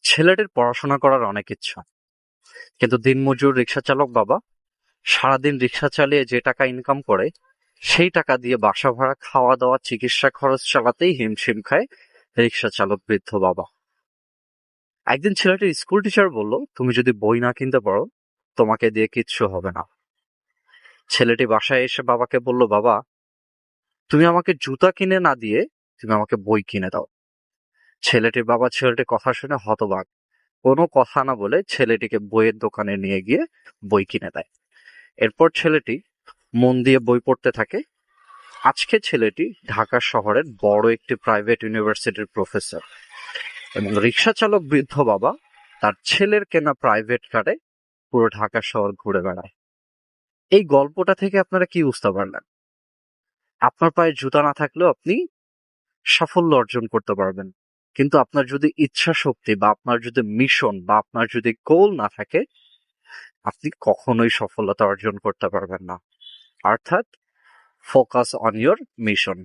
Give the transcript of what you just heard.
ছেলেটির পড়াশোনা করার অনেক ইচ্ছা, কিন্তু দিনমজুর রিক্সা চালক বাবা সারাদিন রিক্সা চালিয়ে যে টাকা ইনকাম করে সেই টাকা দিয়ে বাসা ভাড়া, খাওয়া দাওয়া, চিকিৎসা খরচ চালাতেই হিমশিম খায় রিক্সা চালক বৃদ্ধ বাবা। একদিন ছেলেটির স্কুল টিচার বলল, তুমি যদি বই না কিনতে পারো তোমাকে দিয়ে কিচ্ছু হবে না। ছেলেটি বাসায় এসে বাবাকে বলল, বাবা তুমি আমাকে জুতা কিনে না দিয়ে তুমি আমাকে বই কিনে দাও। ছেলেটির বাবা ছেলেটির কথা শুনে হতবাক, কোনো কথা না বলে ছেলেটিকে বইয়ের দোকানে নিয়ে গিয়ে বই কিনে দেয়। এরপর ছেলেটি মন দিয়ে বই পড়তে থাকে। আজকে ছেলেটি ঢাকা শহরের বড় একটি প্রাইভেট ইউনিভার্সিটির প্রফেসর, এবং রিক্সা চালক বৃদ্ধ বাবা তার ছেলের কেনা প্রাইভেট কারে পুরো ঢাকা শহর ঘুরে বেড়ায়। এই গল্পটা থেকে আপনারা কি বুঝতে পারলেন? আপনার পায়ে জুতা না থাকলেও আপনি সাফল্য অর্জন করতে পারবেন, কিন্তু আপনার যদি ইচ্ছা শক্তি বা আপনার যদি মিশন বা আপনার যদি গোল না থাকে, আপনি কখনোই সফলতা অর্জন করতে পারবেন না। অর্থাৎ ফোকাস অন ইয়োর মিশন।